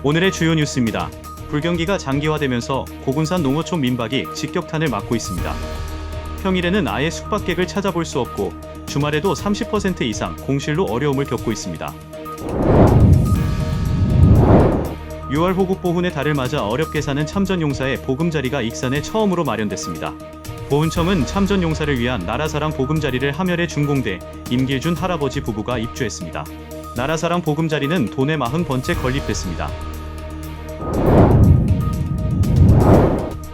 오늘의 주요 뉴스입니다. 불경기가 장기화되면서 고군산 농어촌 민박이 직격탄을 맞고 있습니다. 평일에는 아예 숙박객을 찾아볼 수 없고 주말에도 30% 이상 공실로 어려움을 겪고 있습니다. 6월 호국보훈의 달을 맞아 어렵게 사는 참전용사의 보금자리가 익산에 처음으로 마련됐습니다. 보훈청은 참전용사를 위한 나라사랑 보금자리를 함열의 중공대 임길준 할아버지 부부가 입주했습니다. 나라사랑 보금자리는 도내 40번째 건립됐습니다.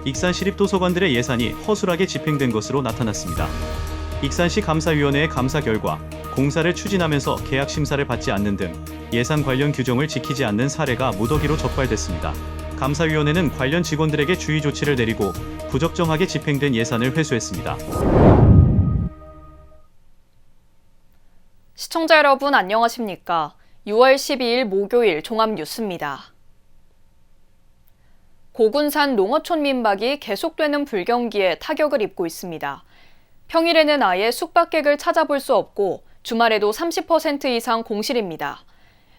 익산시립도서관들의 예산이 허술하게 집행된 것으로 나타났습니다. 익산시 감사위원회의 감사 결과 공사를 추진하면서 계약 심사를 받지 않는 등 예산 관련 규정을 지키지 않는 사례가 무더기로 적발됐습니다. 감사위원회는 관련 직원들에게 주의 조치를 내리고 부적정하게 집행된 예산을 회수했습니다. 시청자 여러분 안녕하십니까? 6월 12일 목요일 종합뉴스입니다. 고군산 농어촌 민박이 계속되는 불경기에 타격을 입고 있습니다. 평일에는 아예 숙박객을 찾아볼 수 없고 주말에도 30% 이상 공실입니다.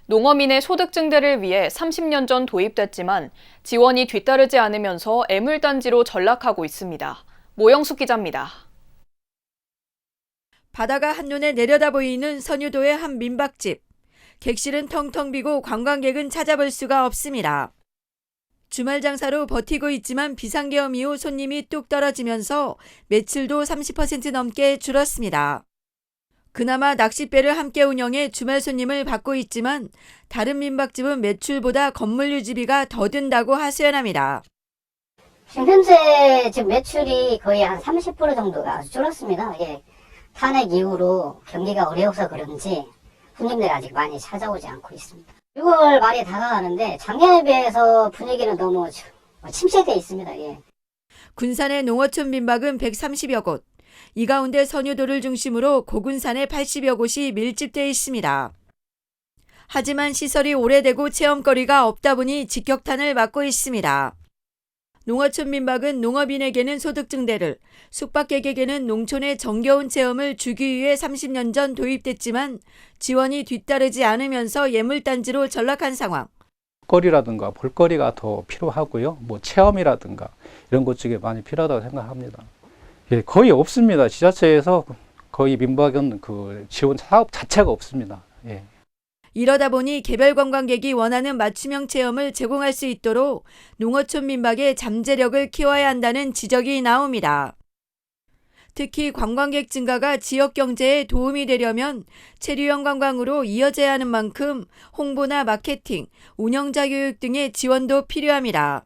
농어민의 소득 증대를 위해 30년 전 도입됐지만 지원이 뒤따르지 않으면서 애물단지로 전락하고 있습니다. 모영숙 기자입니다. 바다가 한눈에 내려다 보이는 선유도의 한 민박집. 객실은 텅텅 비고 관광객은 찾아볼 수가 없습니다. 주말 장사로 버티고 있지만 비상계엄 이후 손님이 뚝 떨어지면서 매출도 30% 넘게 줄었습니다. 그나마 낚싯배를 함께 운영해 주말 손님을 받고 있지만 다른 민박집은 매출보다 건물 유지비가 더 든다고 하소연합니다. 지금 현재 지금 매출이 거의 한 30% 정도가 줄었습니다. 이게 탄핵 이후로 경기가 어려워서 그런지 손님들이 아직 많이 찾아오지 않고 있습니다. 6월 말이 다가가는데 작년에 비해서 분위기는 너무 침체되어 있습니다. 예. 군산의 농어촌 민박은 130여 곳, 이 가운데 선유도를 중심으로 고군산에 80여 곳이 밀집되어 있습니다. 하지만 시설이 오래되고 체험거리가 없다 보니 직격탄을 맞고 있습니다. 농어촌 민박은 농업인에게는 소득 증대를, 숙박객에게는 농촌의 정겨운 체험을 주기 위해 30년 전 도입됐지만 지원이 뒤따르지 않으면서 예물단지로 전락한 상황. 거리라든가 볼거리가 더 필요하고요. 체험이라든가 이런 것 쪽에 많이 필요하다고 생각합니다. 예, 거의 없습니다. 지자체에서 거의 민박은 지원 사업 자체가 없습니다. 예. 이러다 보니 개별 관광객이 원하는 맞춤형 체험을 제공할 수 있도록 농어촌 민박의 잠재력을 키워야 한다는 지적이 나옵니다. 특히 관광객 증가가 지역 경제에 도움이 되려면 체류형 관광으로 이어져야 하는 만큼 홍보나 마케팅, 운영자 교육 등의 지원도 필요합니다.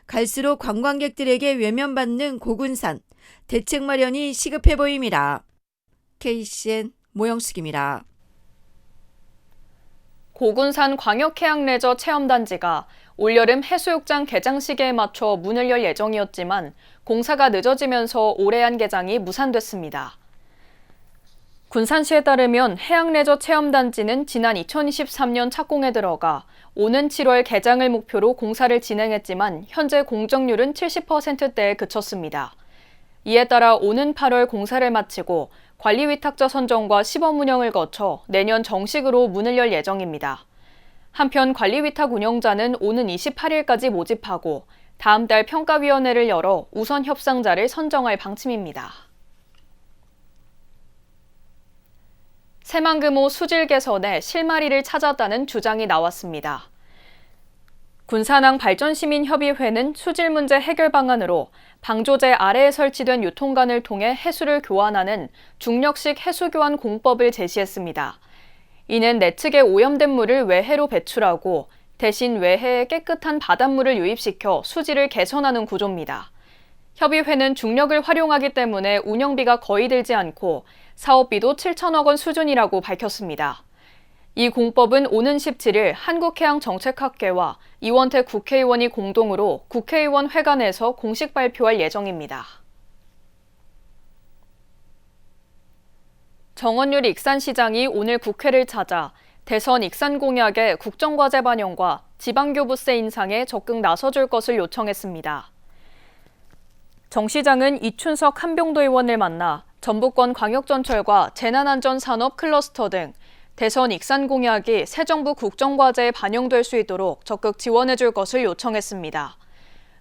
갈수록 관광객들에게 외면받는 고군산, 대책 마련이 시급해 보입니다. KCN 모영숙입니다. 고군산 광역해양레저 체험단지가 올여름 해수욕장 개장 시기에 맞춰 문을 열 예정이었지만 공사가 늦어지면서 올해안 개장이 무산됐습니다. 군산시에 따르면 해양레저 체험단지는 지난 2023년 착공에 들어가 오는 7월 개장을 목표로 공사를 진행했지만 현재 공정률은 70%대에 그쳤습니다. 이에 따라 오는 8월 공사를 마치고 관리위탁자 선정과 시범 운영을 거쳐 내년 정식으로 문을 열 예정입니다. 한편 관리위탁 운영자는 오는 28일까지 모집하고 다음 달 평가위원회를 열어 우선 협상자를 선정할 방침입니다. 새만금호 수질 개선에 실마리를 찾았다는 주장이 나왔습니다. 군산항 발전시민협의회는 수질 문제 해결 방안으로 방조제 아래에 설치된 유통관을 통해 해수를 교환하는 중력식 해수교환 공법을 제시했습니다. 이는 내측에 오염된 물을 외해로 배출하고 대신 외해에 깨끗한 바닷물을 유입시켜 수질을 개선하는 구조입니다. 협의회는 중력을 활용하기 때문에 운영비가 거의 들지 않고 사업비도 7천억 원 수준이라고 밝혔습니다. 이 공법은 오는 17일 한국해양정책학회와 이원태 국회의원이 공동으로 국회의원 회관에서 공식 발표할 예정입니다. 정원율 익산시장이 오늘 국회를 찾아 대선 익산 공약의 국정과제 반영과 지방교부세 인상에 적극 나서줄 것을 요청했습니다. 정 시장은 이춘석 한병도 의원을 만나 전북권 광역전철과 재난안전산업 클러스터 등 대선 익산 공약이 새 정부 국정과제에 반영될 수 있도록 적극 지원해 줄 것을 요청했습니다.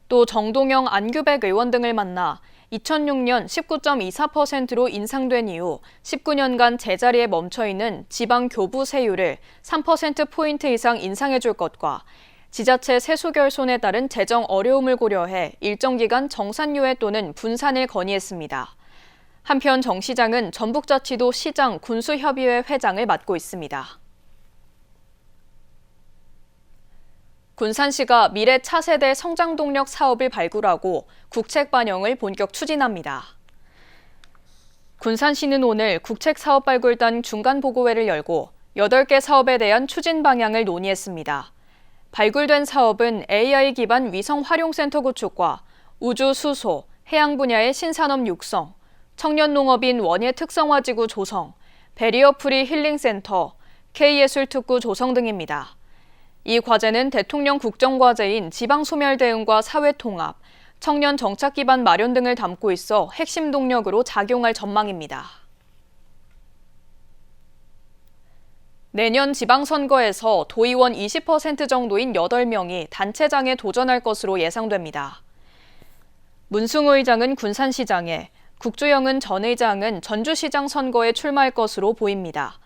또 정동영, 안규백 의원 등을 만나 2006년 19.24%로 인상된 이후 19년간 제자리에 멈춰있는 지방 교부 세율을 3%포인트 이상 인상해 줄 것과 지자체 세수 결손에 따른 재정 어려움을 고려해 일정 기간 정산유예 또는 분산을 건의했습니다. 한편 정 시장은 전북자치도 시장 군수협의회 회장을 맡고 있습니다. 군산시가 미래 차세대 성장 동력 사업을 발굴하고 국책 반영을 본격 추진합니다. 군산시는 오늘 국책 사업 발굴단 중간 보고회를 열고 8개 사업에 대한 추진 방향을 논의했습니다. 발굴된 사업은 AI 기반 위성 활용센터 구축과 우주 수소, 해양 분야의 신산업 육성, 청년 농업인 원예 특성화지구 조성, 베리어 프리 힐링센터, K예술 특구 조성 등입니다. 이 과제는 대통령 국정과제인 지방소멸 대응과 사회통합, 청년 정착 기반 마련 등을 담고 있어 핵심 동력으로 작용할 전망입니다. 내년 지방선거에서 도의원 20% 정도인 8명이 단체장에 도전할 것으로 예상됩니다. 문승우 의장은 군산시장에, 국주영은 전 의장은 전주시장 선거에 출마할 것으로 보입니다.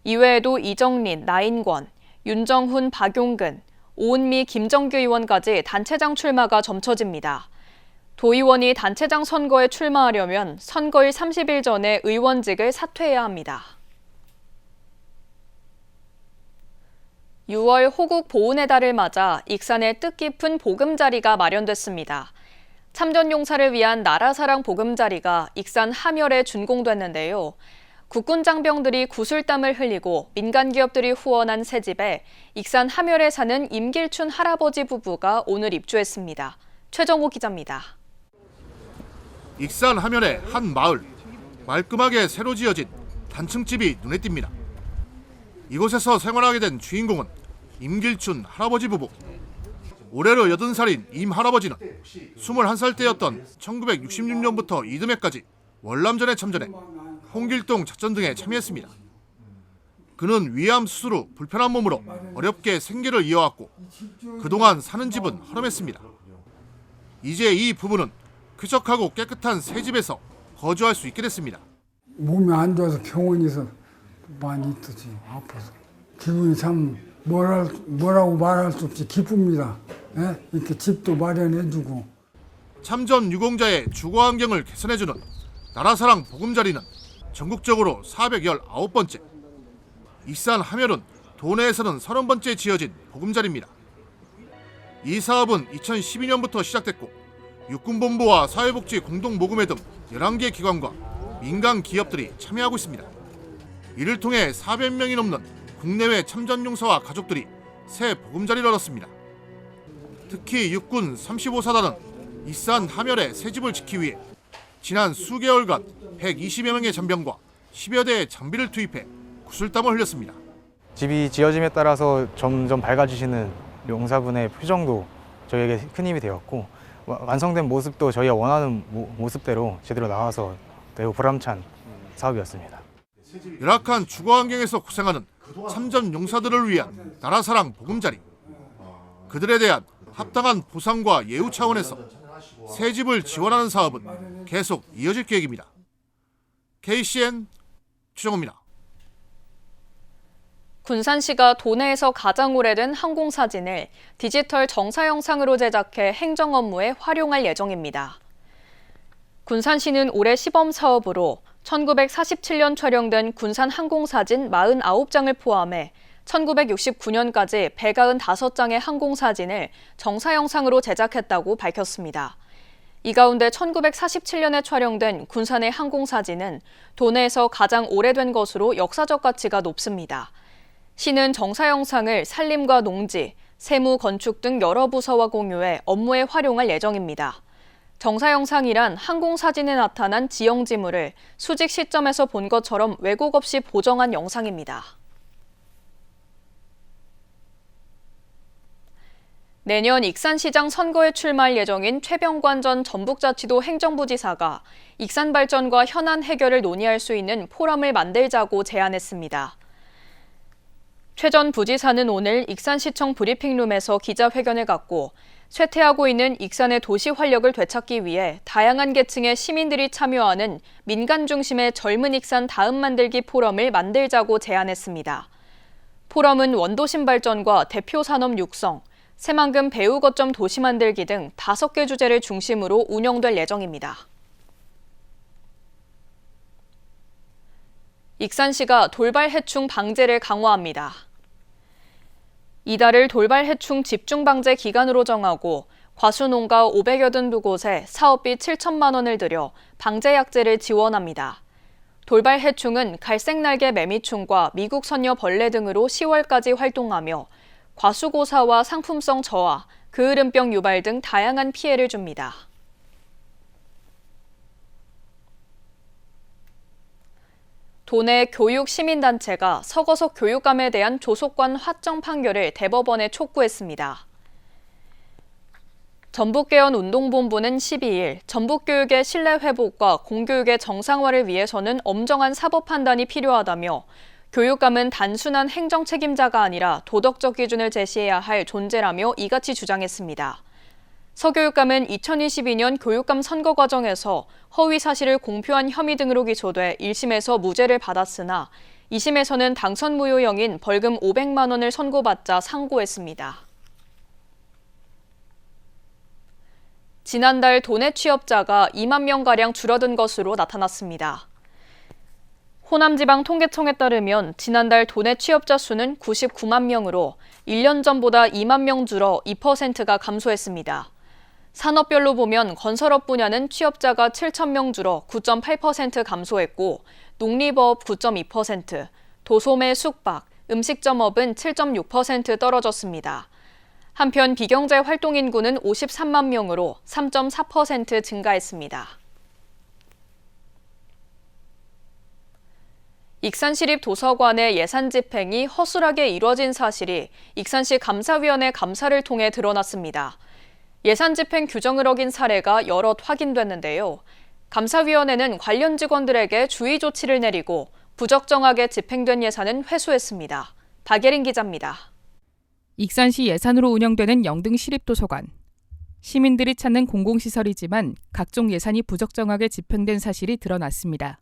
이외에도 이정린, 나인권, 윤정훈, 박용근, 오은미, 김정규 의원까지 단체장 출마가 점쳐집니다. 도의원이 단체장 선거에 출마하려면 선거일 30일 전에 의원직을 사퇴해야 합니다. 6월 호국 보훈의 달을 맞아 익산에 뜻깊은 보금자리가 마련됐습니다. 참전용사를 위한 나라사랑 보금자리가 익산 함열에 준공됐는데요. 국군 장병들이 구슬땀을 흘리고 민간 기업들이 후원한 새 집에 익산 함열에 사는 임길춘 할아버지 부부가 오늘 입주했습니다. 최정호 기자입니다. 익산 함열의 한 마을, 말끔하게 새로 지어진 단층집이 눈에 띕니다. 이곳에서 생활하게 된 주인공은 임길춘 할아버지 부부. 올해로 80살인 임 할아버지는 21살 때였던 1966년부터 이듬해까지 월남전에 참전해 홍길동 작전 등에 참여했습니다. 그는 위암 수술 후 불편한 몸으로 어렵게 생계를 이어왔고 그동안 사는 집은 허름했습니다. 이제 이 부부는 쾌적하고 깨끗한 새 집에서 거주할 수 있게 됐습니다. 몸이 안 좋아서 병원에서 많이 있었지. 아파서 기분이 참 뭐라고 말할 수 없이 기쁩니다. 예? 이렇게 집도 마련해주고. 참전 유공자의 주거 환경을 개선해주는 나라사랑 보금자리는 전국적으로 419번째, 익산 함열은 도내에서는 30번째 지어진 보금자리입니다. 이 사업은 2012년부터 시작됐고 육군본부와 사회복지 공동모금회 등 11개 기관과 민간 기업들이 참여하고 있습니다. 이를 통해 400명이 넘는 국내외 참전용사와 가족들이 새 보금자리를 얻었습니다. 특히 육군 35사단은 익산 함열의 새 집을 지키기 위해 지난 수개월간 120여 명의 잔병과 10여 대의 장비를 투입해 구슬땀을 흘렸습니다. 집이 지어짐에 따라서 점점 밝아지시는 용사분의 표정도 저희에게 큰 힘이 되었고 완성된 모습도 저희가 원하는 모습대로 제대로 나와서 매우 보람찬 사업이었습니다. 열악한 주거 환경에서 고생하는 참전 용사들을 위한 나라사랑 보금자리. 그들에 대한 합당한 보상과 예우 차원에서 새 집을 지원하는 사업은 계속 이어질 계획입니다. KCN 최정호입니다. 군산시가 도내에서 가장 오래된 항공사진을 디지털 정사 영상으로 제작해 행정 업무에 활용할 예정입니다. 군산시는 올해 시범 사업으로 1947년 촬영된 군산 항공사진 49장을 포함해 1969년까지 195장의 항공사진을 정사 영상으로 제작했다고 밝혔습니다. 이 가운데 1947년에 촬영된 군산의 항공사진은 도내에서 가장 오래된 것으로 역사적 가치가 높습니다. 시는 정사 영상을 산림과 농지, 세무, 건축 등 여러 부서와 공유해 업무에 활용할 예정입니다. 정사 영상이란 항공사진에 나타난 지형 지물을 수직 시점에서 본 것처럼 왜곡 없이 보정한 영상입니다. 내년 익산시장 선거에 출마할 예정인 최병관 전 전북자치도 행정부지사가 익산 발전과 현안 해결을 논의할 수 있는 포럼을 만들자고 제안했습니다. 최 전 부지사는 오늘 익산시청 브리핑룸에서 기자회견을 갖고 쇠퇴하고 있는 익산의 도시 활력을 되찾기 위해 다양한 계층의 시민들이 참여하는 민간 중심의 젊은 익산 다음 만들기 포럼을 만들자고 제안했습니다. 포럼은 원도심 발전과 대표 산업 육성, 새만금 배후 거점 도시 만들기 등 5개 주제를 중심으로 운영될 예정입니다. 익산시가 돌발 해충 방제를 강화합니다. 이달을 돌발 해충 집중 방제 기간으로 정하고 과수농가 582곳에 사업비 7천만 원을 들여 방제 약재를 지원합니다. 돌발 해충은 갈색날개 매미충과 미국 선녀 벌레 등으로 10월까지 활동하며 과수고사와 상품성 저하, 그을음병 유발 등 다양한 피해를 줍니다. 도내 교육 시민단체가 서거석 교육감에 대한 조속관 확정 판결을 대법원에 촉구했습니다. 전북개헌운동본부는 12일 전북교육의 신뢰 회복과 공교육의 정상화를 위해서는 엄정한 사법 판단이 필요하다며 교육감은 단순한 행정 책임자가 아니라 도덕적 기준을 제시해야 할 존재라며 이같이 주장했습니다. 서 교육감은 2022년 교육감 선거 과정에서 허위 사실을 공표한 혐의 등으로 기소돼 1심에서 무죄를 받았으나 2심에서는 당선 무효형인 벌금 500만 원을 선고받자 상고했습니다. 지난달 도내 취업자가 2만 명가량 줄어든 것으로 나타났습니다. 호남지방 통계청에 따르면 지난달 도내 취업자 수는 99만 명으로 1년 전보다 2만 명 줄어 2%가 감소했습니다. 산업별로 보면 건설업 분야는 취업자가 7천 명 줄어 9.8% 감소했고 농림업 9.2%, 도소매 숙박, 음식점업은 7.6% 떨어졌습니다. 한편 비경제 활동 인구는 53만 명으로 3.4% 증가했습니다. 익산시립도서관의 예산 집행이 허술하게 이뤄진 사실이 익산시 감사위원회 감사를 통해 드러났습니다. 예산 집행 규정을 어긴 사례가 여럿 확인됐는데요. 감사위원회는 관련 직원들에게 주의 조치를 내리고 부적정하게 집행된 예산은 회수했습니다. 박예린 기자입니다. 익산시 예산으로 운영되는 영등 시립도서관. 시민들이 찾는 공공시설이지만 각종 예산이 부적정하게 집행된 사실이 드러났습니다.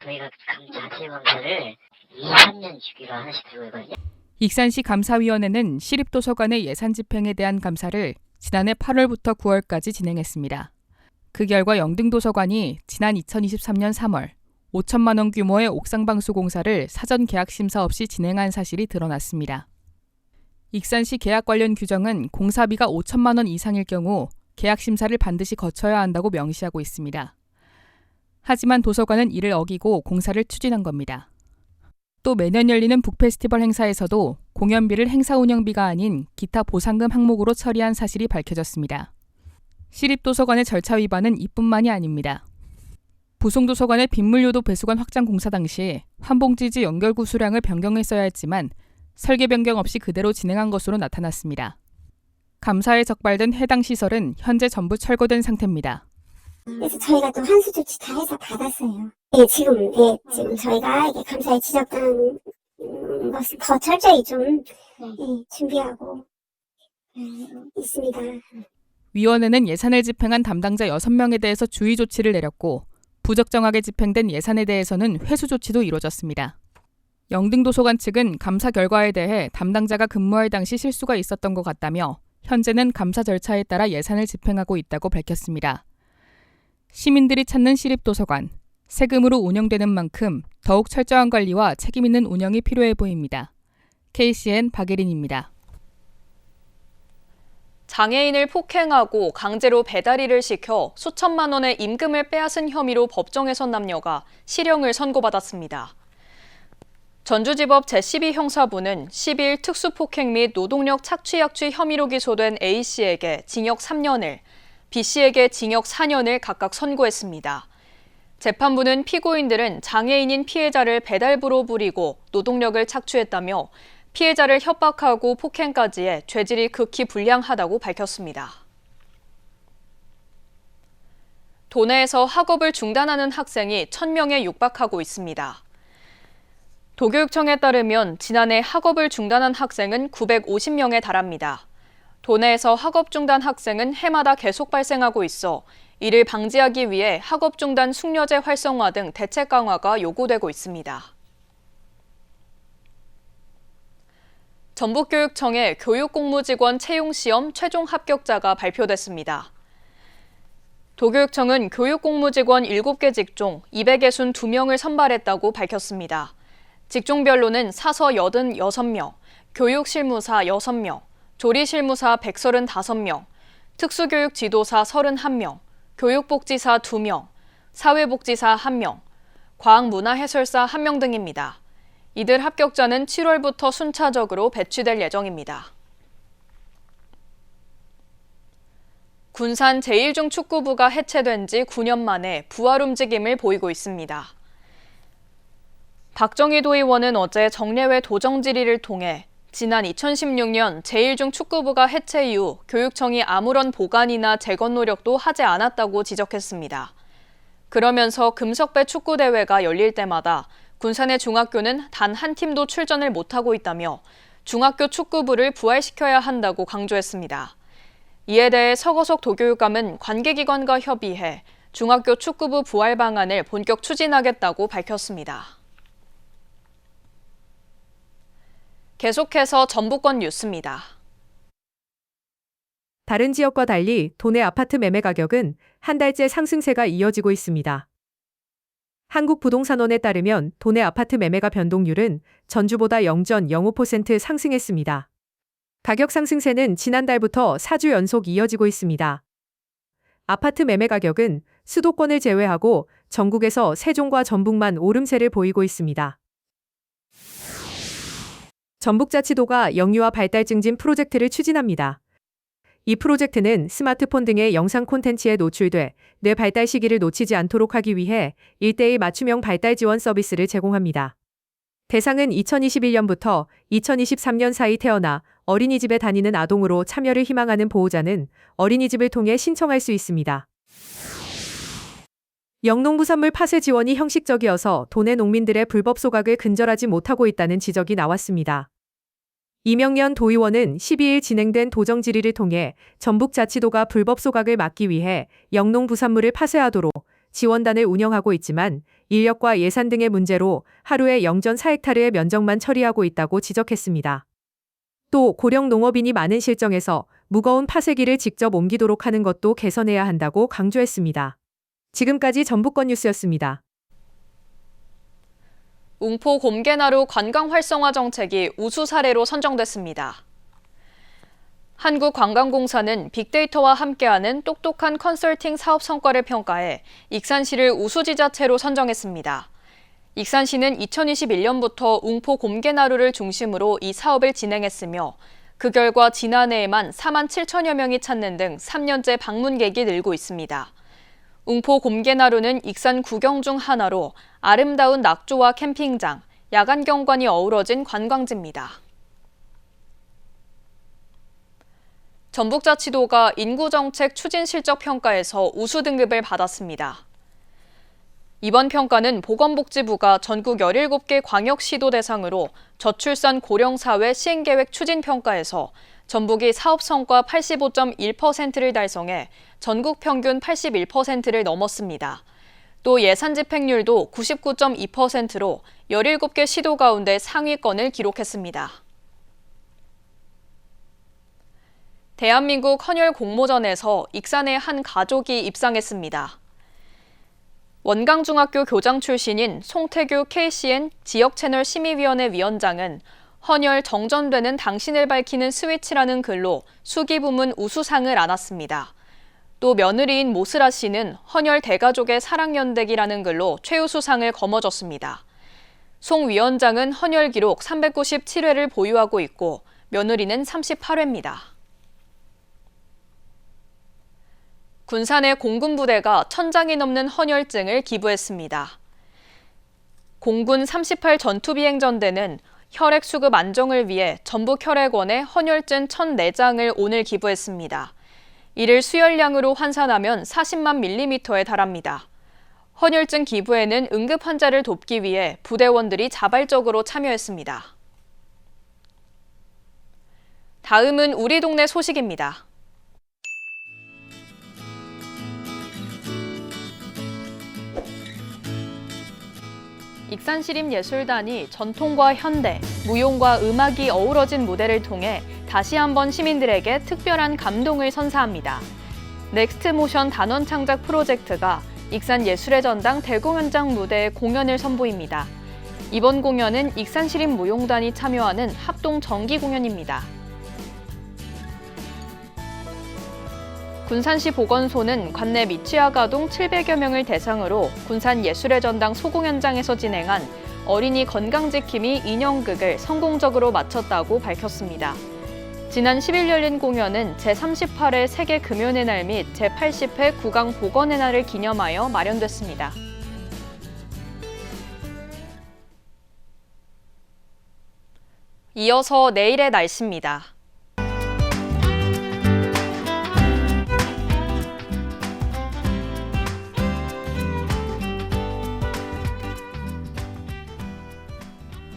저희가 자체검사를 2, 3년 주기로 하나씩 들고 있거든요. 익산시 감사위원회는 시립도서관의 예산 집행에 대한 감사를 지난해 8월부터 9월까지 진행했습니다. 그 결과 영등도서관이 지난 2023년 3월 5천만 원 규모의 옥상방수 공사를 사전 계약 심사 없이 진행한 사실이 드러났습니다. 익산시 계약 관련 규정은 공사비가 5천만 원 이상일 경우 계약 심사를 반드시 거쳐야 한다고 명시하고 있습니다. 하지만 도서관은 이를 어기고 공사를 추진한 겁니다. 또 매년 열리는 북페스티벌 행사에서도 공연비를 행사 운영비가 아닌 기타 보상금 항목으로 처리한 사실이 밝혀졌습니다. 시립도서관의 절차 위반은 이뿐만이 아닙니다. 부송도서관의 빗물요도 배수관 확장 공사 당시 환봉지지 연결구 수량을 변경했어야 했지만 설계 변경 없이 그대로 진행한 것으로 나타났습니다. 감사에 적발된 해당 시설은 현재 전부 철거된 상태입니다. 그래서 저희가 또 환수 조치 다 해서 받았어요. 지금 저희가 감사에 지적한 것을 더 철저히 좀 준비하고 있습니다. 위원회는 예산을 집행한 담당자 6명에 대해서 주의 조치를 내렸고 부적정하게 집행된 예산에 대해서는 회수 조치도 이루어졌습니다. 영등도서관 측은 감사 결과에 대해 담당자가 근무할 당시 실수가 있었던 것 같다며 현재는 감사 절차에 따라 예산을 집행하고 있다고 밝혔습니다. 시민들이 찾는 시립도서관, 세금으로 운영되는 만큼 더욱 철저한 관리와 책임 있는 운영이 필요해 보입니다. KCN 박예린입니다. 장애인을 폭행하고 강제로 배다리를 시켜 수천만 원의 임금을 빼앗은 혐의로 법정에 선 남녀가 실형을 선고받았습니다. 전주지법 제12형사부는 10일 특수폭행 및 노동력 착취약취 혐의로 기소된 A씨에게 징역 3년을, B씨에게 징역 4년을 각각 선고했습니다. 재판부는 피고인들은 장애인인 피해자를 배달부로 부리고 노동력을 착취했다며 피해자를 협박하고 폭행까지 해 죄질이 극히 불량하다고 밝혔습니다. 도내에서 학업을 중단하는 학생이 1,000명에 육박하고 있습니다. 도교육청에 따르면 지난해 학업을 중단한 학생은 950명에 달합니다. 도내에서 학업 중단 학생은 해마다 계속 발생하고 있어 이를 방지하기 위해 학업 중단 숙려제 활성화 등 대책 강화가 요구되고 있습니다. 전북교육청의 교육공무직원 채용시험 최종 합격자가 발표됐습니다. 도교육청은 교육공무직원 7개 직종 262명을 선발했다고 밝혔습니다. 직종별로는 사서 86명, 교육실무사 6명, 조리실무사 135명, 특수교육 지도사 31명, 교육복지사 2명, 사회복지사 1명, 과학문화해설사 1명 등입니다. 이들 합격자는 7월부터 순차적으로 배치될 예정입니다. 군산 제1중축구부가 해체된 지 9년 만에 부활 움직임을 보이고 있습니다. 박정희 도의원은 어제 정례회 도정 질의를 통해 지난 2016년 제1중축구부가 해체 이후 교육청이 아무런 보완이나 재건 노력도 하지 않았다고 지적했습니다. 그러면서 금석배 축구대회가 열릴 때마다 군산의 중학교는 단 한 팀도 출전을 못하고 있다며 중학교 축구부를 부활시켜야 한다고 강조했습니다. 이에 대해 서거석 도교육감은 관계기관과 협의해 중학교 축구부 부활 방안을 본격 추진하겠다고 밝혔습니다. 계속해서 전북권 뉴스입니다. 다른 지역과 달리 도내 아파트 매매 가격은 한 달째 상승세가 이어지고 있습니다. 한국부동산원에 따르면 도내 아파트 매매가 변동률은 전주보다 0.05% 상승했습니다. 가격 상승세는 지난달부터 4주 연속 이어지고 있습니다. 아파트 매매 가격은 수도권을 제외하고 전국에서 세종과 전북만 오름세를 보이고 있습니다. 전북자치도가 영유아 발달 증진 프로젝트를 추진합니다. 이 프로젝트는 스마트폰 등의 영상 콘텐츠에 노출돼 뇌 발달 시기를 놓치지 않도록 하기 위해 1:1 맞춤형 발달 지원 서비스를 제공합니다. 대상은 2021년부터 2023년 사이 태어나 어린이집에 다니는 아동으로 참여를 희망하는 보호자는 어린이집을 통해 신청할 수 있습니다. 영농부산물 파쇄 지원이 형식적이어서 도내 농민들의 불법 소각을 근절하지 못하고 있다는 지적이 나왔습니다. 이명년 도의원은 12일 진행된 도정 질의를 통해 전북자치도가 불법 소각을 막기 위해 영농부산물을 파쇄하도록 지원단을 운영하고 있지만 인력과 예산 등의 문제로 하루에 0.4헥타르의 면적만 처리하고 있다고 지적했습니다. 또 고령 농업인이 많은 실정에서 무거운 파쇄기를 직접 옮기도록 하는 것도 개선해야 한다고 강조했습니다. 지금까지 전북권 뉴스였습니다. 웅포 곰개나루 관광 활성화 정책이 우수 사례로 선정됐습니다. 한국관광공사는 빅데이터와 함께하는 똑똑한 컨설팅 사업 성과를 평가해 익산시를 우수지자체로 선정했습니다. 익산시는 2021년부터 웅포 곰개나루를 중심으로 이 사업을 진행했으며 그 결과 지난해에만 4만 7천여 명이 찾는 등 3년째 방문객이 늘고 있습니다. 웅포 곰개나루는 익산 구경 중 하나로 아름다운 낙조와 캠핑장, 야간 경관이 어우러진 관광지입니다. 전북자치도가 인구정책 추진 실적 평가에서 우수 등급을 받았습니다. 이번 평가는 보건복지부가 전국 17개 광역시도 대상으로 저출산 고령사회 시행계획 추진 평가에서 전북이 사업 성과 85.1%를 달성해 전국 평균 81%를 넘었습니다. 또 예산 집행률도 99.2%로 17개 시도 가운데 상위권을 기록했습니다. 대한민국 헌혈 공모전에서 익산의 한 가족이 입상했습니다. 원강중학교 교장 출신인 송태규 KCN 지역채널 심의위원회 위원장은 헌혈 정전되는 당신을 밝히는 스위치라는 글로 수기 부문 우수상을 안았습니다. 또 며느리인 모스라 씨는 헌혈 대가족의 사랑연대기라는 글로 최우수상을 거머쥐었습니다. 송 위원장은 헌혈 기록 397회를 보유하고 있고 며느리는 38회입니다. 군산의 공군부대가 1,000장이 넘는 헌혈증을 기부했습니다. 공군 38 전투비행전대는 혈액 수급 안정을 위해 전북혈액원에 헌혈증 1,004장을 오늘 기부했습니다. 이를 수혈량으로 환산하면 40만 밀리미터에 달합니다. 헌혈증 기부에는 응급 환자를 돕기 위해 부대원들이 자발적으로 참여했습니다. 다음은 우리 동네 소식입니다. 익산시립예술단이 전통과 현대, 무용과 음악이 어우러진 무대를 통해 다시 한번 시민들에게 특별한 감동을 선사합니다. 넥스트모션 단원 창작 프로젝트가 익산예술의 전당 대공연장 무대에 공연을 선보입니다. 이번 공연은 익산시립무용단이 참여하는 합동 정기 공연입니다. 군산시 보건소는 관내 미취학아동 700여 명을 대상으로 군산 예술의 전당 소공연장에서 진행한 어린이 건강지킴이 인형극을 성공적으로 마쳤다고 밝혔습니다. 지난 10일 열린 공연은 제38회 세계 금연의 날 및 제80회 구강 보건의 날을 기념하여 마련됐습니다. 이어서 내일의 날씨입니다.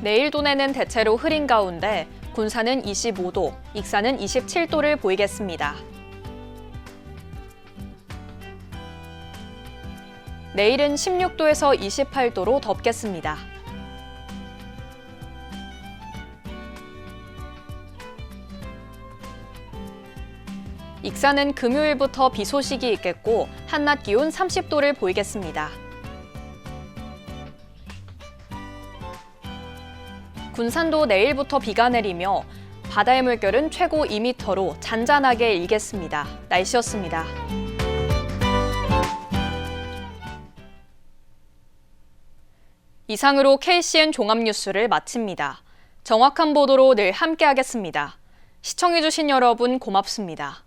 내일 도내는 대체로 흐린 가운데 군산은 25도, 익산은 27도를 보이겠습니다. 내일은 16도에서 28도로 덥겠습니다. 익산은 금요일부터 비 소식이 있겠고 한낮 기온 30도를 보이겠습니다. 군산도 내일부터 비가 내리며 바다의 물결은 최고 2m로 잔잔하게 일겠습니다. 날씨였습니다. 이상으로 KCN 종합뉴스를 마칩니다. 정확한 보도로 늘 함께하겠습니다. 시청해주신 여러분 고맙습니다.